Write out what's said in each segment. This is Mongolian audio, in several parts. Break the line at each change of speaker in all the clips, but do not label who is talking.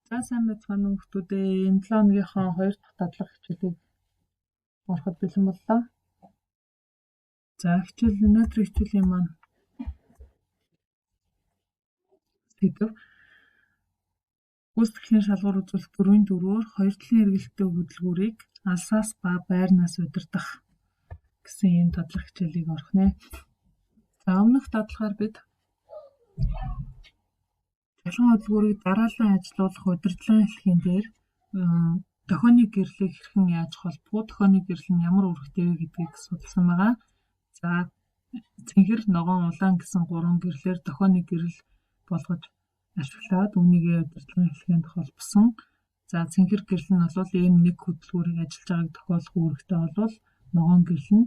За сайн байцгаана уу хүмүүстээ. Энэ 7 өнөөгийнхөө 2 дахь дадлага хичээлийг ороход бэлэн боллоо. За өнөөдрийн хичээлийн маань сэдв гүйцэтгэлийн шалгуур үзүүлэлт 4-4-өөр хоёр талын эргэлттэй хөдөлгүүрийг алсаас ба байрнаас удирдах гэсэн энэ дадлага хичээлийг орох нэ. За өмнөх дадлагаар бид цахилгаан хөдөлгүүрийг дараалан ажилуулах удирдлагын эрхлэгийн дээр дохионы гэрлийг хэрхэн яаж холбох, дохионы гэрэл нь ямар үүрэгтэй вэ гэдгийг судалсан байгаа. За цэнхэр, ногоон, улаан гэсэн 3 гэрлээр дохионы гэрэл болгож ашиглаад үүнийгээ удирдлагын эрхлэгэнд холбосон. За цэнхэр гэрэл нь бол ийм нэг хөдөлгүүрийг ажиллаж байгааг тохиолох үүрэгтэй болвол ногоон гэрэл нь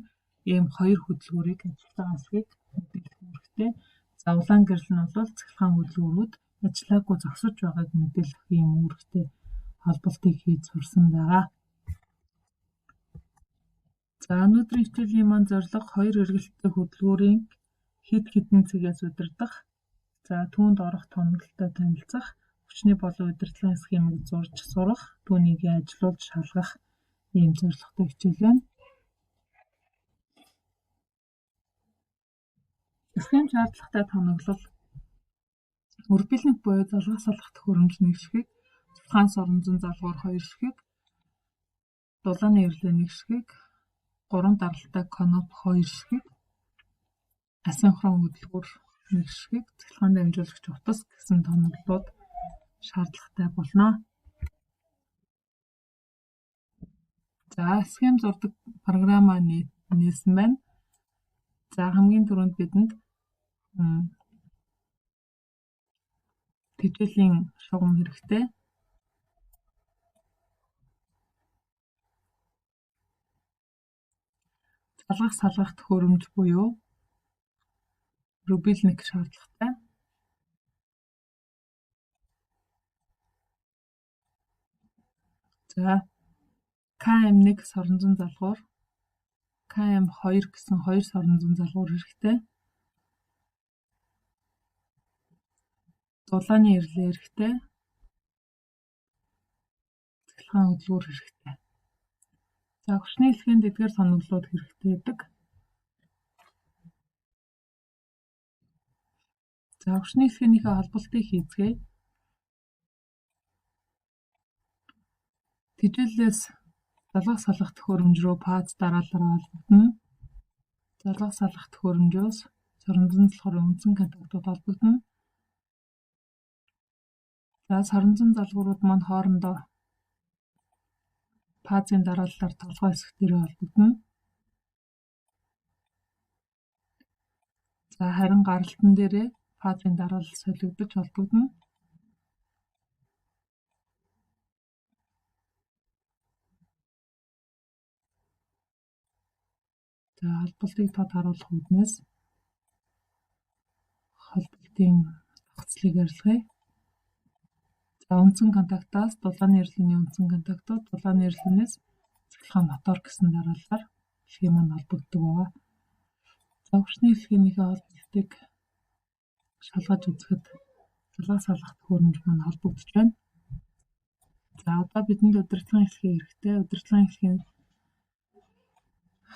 ийм 2 хөдөлгүүрийг ажиллаж байгаа эсэхийг мэдээлэх үүрэгтэй. За улаан гэрэл нь бол цахилгаан хөдөлгүүрүүд ажиллаагүй зогсож байгааг мэдээлэх ийм үүрэгтэй холболтыг хийж сурсан байгаа. За өнөөдрийн хичээлийн маань зорилго хоёр эргэлттэй хөдөлгүүрийн хэд хэдэн цэгээс удирдах, за түүнд орох томголтой танилцах, хүчний болон удирдлагын схемийг зурж сурах, түүнийг ажилуулж шалгах ийм зорилготой хичээл байна. Схем шаардлагатай тоноглол үргэлжлэх буюу залгах салгах төхөөрөмж 1 шигийг, цахилгаан соронзон залгуур 2 шигийг, дулааны эрлээ 1 шигийг, 3 даралтай коноп 2 шигийг, асинхрон хөдөлгүүр 1 шигийг, цахилгаан дамжуулагч утас гэсэн тоноглолууд шаардлагатай болно. За схем зурдаг програмаа нээсэн байна. За хамгийн түрүүнд бидэнд тэжээлийн шугам хэрэгтэй. Залгах салгах төхөөрөмж буюу рубильник шаардлагатай. За KM1 соронзон залгуур, KM2 гэсэн 2 соронзон залгуур хэрэгтэй. Дулааны эрлээ хэрэгтэй. Цахилгаан хөдөлгүүр хэрэгтэй. За хүчний хэлхээнд эдгээр тоноглолууд хэрэгтэй байдаг. За хүчний хэлхээнийхээ холболтыг хийцгээе. Тэжээлээс залгах салгах төхөөрөмж рүү фаз дараалалаар холбогдно. Залгах салгах төхөөрөмжөөс соронзон залгуурын үндсэн контактууд холбогдно. За соронзон залгуурууд маань хоорондоо фазын дараалалаар толгой хэсэг дээр холбогдно. За харин гаралтан дээрээ фазын дараалал солигдож холбогдно. За холболтыг тод харуулах үүднээс холболтын тогтцлыг арилгая. За үндсэн контактаас дулааны эрлэний үндсэн контактууд, дулааны эрлэнээс цахилгаан мотор гэсэн дараалалаар хэлхий маань холбогддог байгаа. За хүчний хэлхээнийхээ холболтыг шалгаж үзэхэд залгах салгах төхөөрөмж маань холбогдож байна. За одоо бидэнд удирдлагын хэлхий хэрэгтэй. Удирдлагын хэлхийн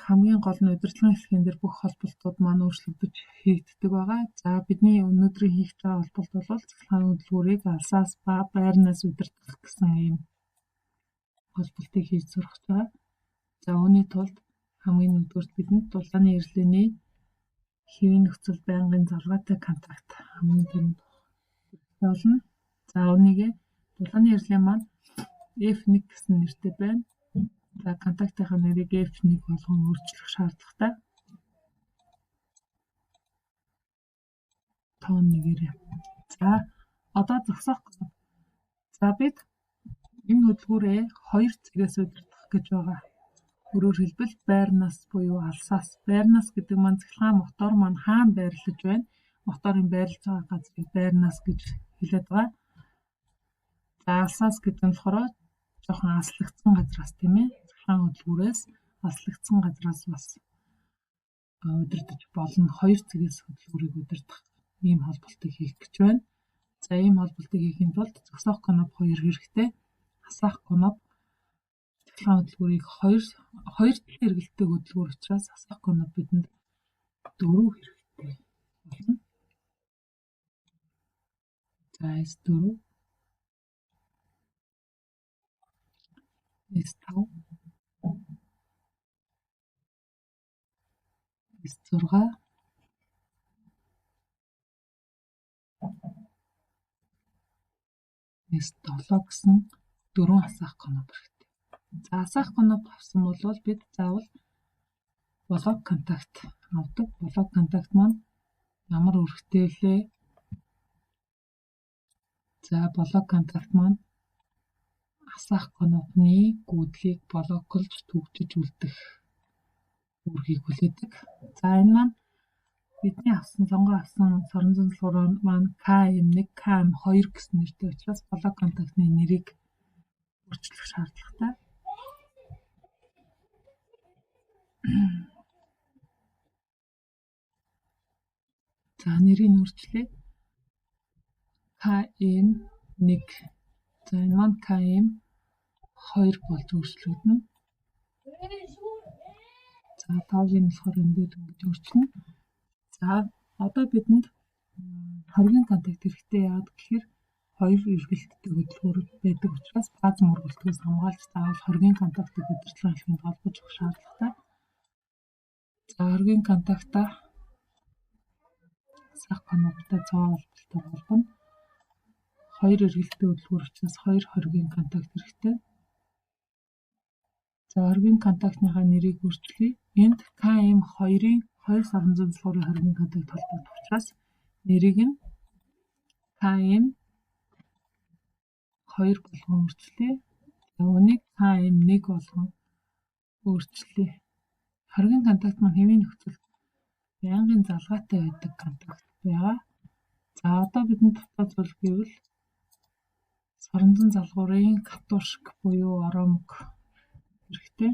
хамгийн гол нь удирдлагын хэлхийн дээр бүх холболтууд маань өөрчлөгдөж хийгддэг байгаа. За бидний өнөөдрийн хийх байгаа холболт бол цахилгаан хөдөлгүүрийг алсаас ба байрнаас удирдах гэсэн ийм холболтыг хийж сурах байгаа. За үүний тулд хамгийн нэгдүгээр бидэнд дулааны эрлэний хэвийн нөхцөл байнгын залгаатай контакт хамгийн түрүүнд болно. За үүнийгээ дулааны эрлээ маань F1 гэсэн нэртэй байна. За контактынхаа нэрийг F1 болгон өөрчлөх шаардлагатай. Тоон нэгээрээ. За одоо зогсоох. За бид энэ хөдөлгүүрээ 2 цэгээс удирдах гэж байгаа. Өөрөөр хэлбэл байрнаас буюу алсаас. Байрнаас гэдэг маань цахилгаан мотор маань хаана байрлаж байна? Моторын байрлаж байгаа газрыг байрнаас гэж хэлээд байгаа. За алсаас гэдэг нь болохоор жоохон аслагдсан газраас тийм ээ. Цахилгаан хөдөлгүүрээс аслагдсан газраас бас удирдах болно. 2 цэгээс хөдөлгүүрийг удирдах ийм холболтыг хийх гэж байна. За ийм холболтыг хийхин тулд зогсоох коноп 2 хэрэгтэй. Асаах коноп цахилгаан хөдөлгүүрийг 2 талын эргэлттэй хөдөлгүүр учраас асаах коноп бидэнд 4 хэрэгтэй болно. За S4 S5 S6 S7 гэсэн 4 асаах коноп хэрэгтэй. За асаах коноп авсан бол бид заавал блок контакт авдаг. Блок контакт маань ямар үүрэгтэй вэ? За блок контакт маань асаах конопны гүйдлийг блоклж түгжиж үлдэх үүргийг хүлээдэг. За энэ маань бидний сонгоо авсан соронзон салгуур маань KM1, KM2 гэсэн нэртэй учраас блок контактны нэрийг өөрчлөх шаардлагатай. За нэрийг өөрчлөе. KM1. За энэ маань KM2 болж өөрчлөгдөнө. За тоогийн болохоор энэ дээр ингэж өөрчлөнө. За одоо бидэнд хоргийн контакт хэрэгтэй яагаад гэхээр 2 эргэлттэй хөдөлгүүр байдаг учраас бааз мөргөлтгөөс хамгаалж заавал хоргийн контактыг удирдлага хэлхийд холбож өгөх шаардлагатай. За хоргийн контактаа асаах коноптой цоо холболтоор холбоно. 2 эргэлттэй хөдөлгүүр учраас 2 хоргийн контакт хэрэгтэй. За хоргийн контактныхаа нэрийг өөрчлөе. Энд KM2-ийн 2 соронзон салгуурын хоргийн контакт холбогдох учраас нэрийг нь KM2 болгон өөрчлөе. Үүнийг KM1 болгон өөрчлөе. Хоргийн контакт маань хэвийн нөхцөлд байнгын залгаатай байдаг контакт байгаа. За одоо бидэнд дотоод зүйл гэвэл соронзон залгуурын катушк буюу оромг хэрэгтэй.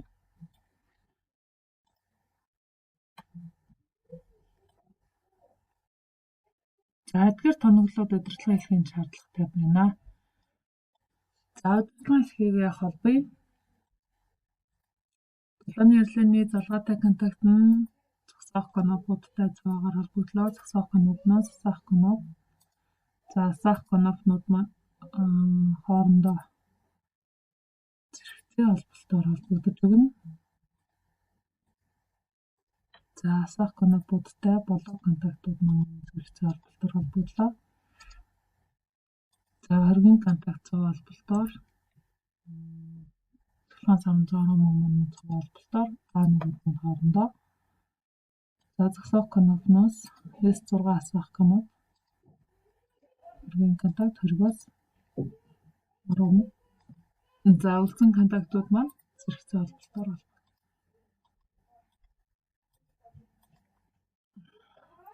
За эдгээр тоноглоод удирдлага хэлхийн шаардлагатай байна. За удирдлага хэлхийгээ холбоё. Толгойн яриланы залгаатай контакт нь зогсоох конопуудтай цаагаар холбогдлоо. Зогсоох конопноос асаах коноп. За асаах конопнууд маань хоорондоо зэрэгцээ холболтоор холбогдож өгнө. За асаах конопуудтай блок контактууд маань зэрэгцээ холболтоор холбогдлоо. За хоргийн контакт цоо холболтоор толгойн соронзон мөн цоо холболтоор A1-ийн хоорондоо. За зогсоох конопноос S6 асаах коноп. Хоргийн контакт хоригоос орон. За үлдсэн контактууд маань зэрэгцээ холболтоор холбогдно.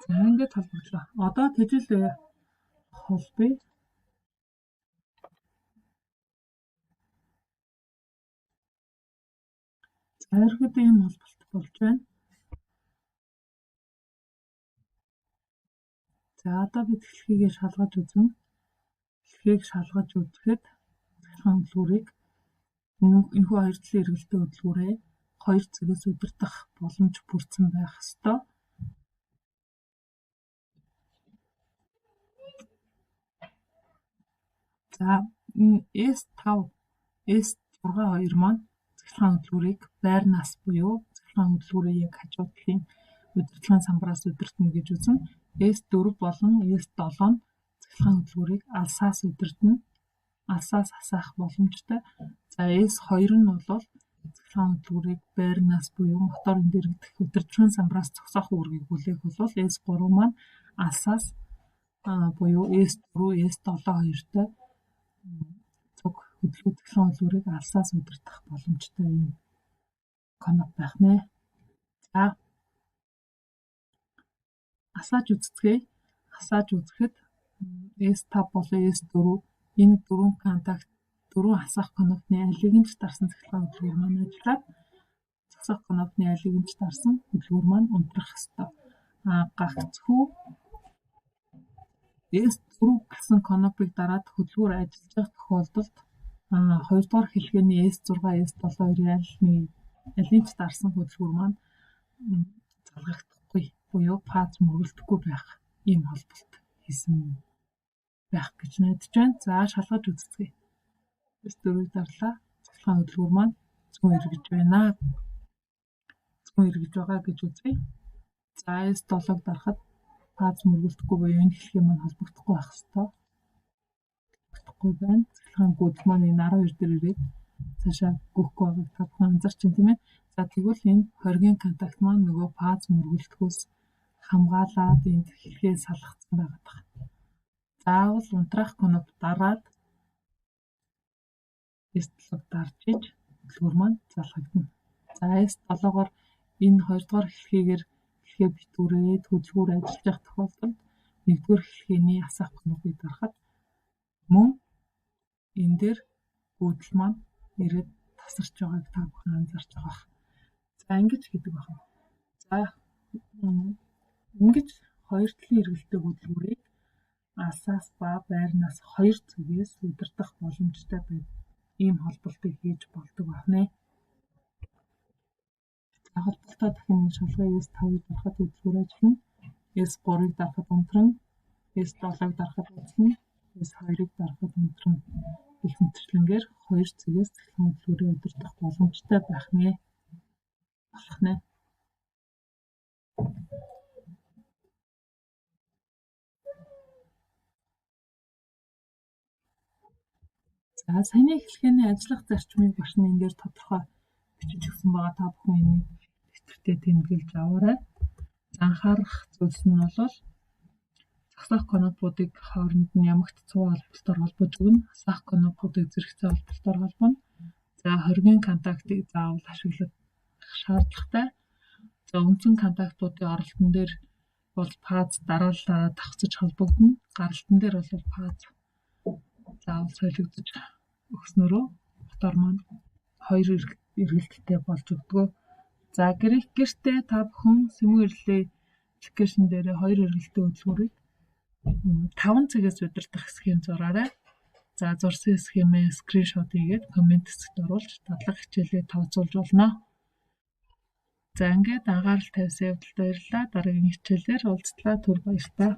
За ингээд холбогдлоо. Одоо тэжил холбоё. За ерөөдөө ийм холболт болж байна. За одоо бид хэлхийгээ шалгаж үзнэ. Хэлхийг шалгаж үзэхэд цахилгаан хөдөлгүүрийг энэхүү 2 талын эргэлттэй хөдөлгүүрээ 2 цагаас удирдах боломж бүрдсэн байх ёстой. За S5, S6 хоёр маань цахилгаан хөдөлгүүрийг байрнаас буюу цахилгаан хөдөлгүүрийн яг хажуу талын удирдлагын самбараас удирдна гэж үзнэ. S4 болон S7 нь цахилгаан хөдөлгүүрийг алсаас удирдна. Алсаас асаах боломжтой. За S2 нь бол цахилгаан хөдөлгүүрийг байрнаас буюу моторын дэргэдэх удирдлагын самбараас зогсоох үүргийг хүлээх бол S3 маань алсаас буюу S4, S7 хоёртой цуг цахилгаан хөдөлгүүрийг алсаас удирдах боломжтой юм коноп байх нэ. За асааж үзцгээе. Асааж үзэхэд S5 болон S4 энэ 4 контакт 4 асаах конопны алиг нь ч дарсан цахилгаан хөдөлгүүр маань ажиллаад зогсоох конопны алиг нь ч дарсан хөдөлгүүр маань унтрах ёстой. Гагцхүү S4 гэсэн конопыг дараад хөдөлгүүр ажиллаж байх тохиолдолд 2 дугаар хэлхээний S6, S7 алийг ч дарсан хөдөлгүүр маань залгагдахгүй буюу фаз мөргөлдөхгүй байх ийм холболт хийсэн байх гэж найдаж байна. За шалгаж үзцгээе. S4-ийг дарлаа. Цахилгаан хөдөлгүүр маань зөвхөн эргэж байна. Зөвхөн эргэж байгаа гэж үзье. За S7-ыг дарахад фаз мөргөлдөхгүй буюу энэ хэлхий маань холбогдохгүй байх ёстой. Холбогдохгүй байна. Цахилгаан гүйдэл маань энэ 12 дээр ирээд цаашаа гүйхгүй байгааг та бүхэн анзаарч байна тийм ээ. За тэгвэл энэ хоргийн контакт маань нөгөө фаз мөргөлдөхөөс хамгаалаад энэ хэлхээ салгацсан байгаад байна. Заавал унтраах коноп дараад S7-г дарж иж хөдөлгүүр маань залгагдана. За S7-гоор энэ 2 дугаар хэлхийгээр хэлхээ битүүрээд хөдөлгүүр ажиллаж байх тохиолдолд 1-р хэлхээний асаах конопыг дарахад мөн энэ дээр гүйдэл маань ирээд тасарч байгааг та бүхэн анзаарч байгаа. За ингэж гэдэг байна. За ингэж хоёр талын эргэлттэй хөдөлгүүрийг асаас ба байрнаас хоёр зүгээс удирдах боломжтой байдаг. Ийм холболтыг хийж болдог байна. За холболтоо дахин нэг шалгая. S5-ыг дарахад хөдөлгүүр ажиллана. S3-ыг дарахад унтран, S7-ыг дарахад ажиллана, S2-ыг дарахад унтран гэх мэтчлэнгээр хоёр зүгээс цахилгаан хөдөлгүүрийг удирдах боломжтой байх нэ. Болох нэ. За саяны хэлхээний ажиллах зарчмыг багш нь энэ дээр тодорхой бичиж өгсөн байгаа. Та бүхэн энийг дэвтэртээ тэмдэглэж аваарай. За анхаарах зүйлс нь бол засах конопуудыг хооронд нь ямагт цуу холболтоор холбож өгнө. Асаах конопуудыг зэрэгцээ холболтоор холбоно. За хоргийн контактыг заавал ашиглах шаардлагатай. За үндсэн контактуудын оролтон дээр бол фаз дараалалаараа давхцаж холбогдно. Гаралтан дээр бол фаз заавал солигдож өгснөрөө мотор маань хоёр эргэлттэй болж өгдөг. За гэртээ та бүхэн Simulate application дээр хоёр эргэлттэй хөдөлгүүрийг 5 цагаас удирдах схем зураарай. За зурсан схемээ скриншот хийгээд коммент хэсэгт оруулж дадлага хичээлээ тооцоолж болно. За ингээд анхаарал тавьсан явдалд баярлалаа. Дараагийн хичээлээр уулзтлаа. Түр баярлалаа.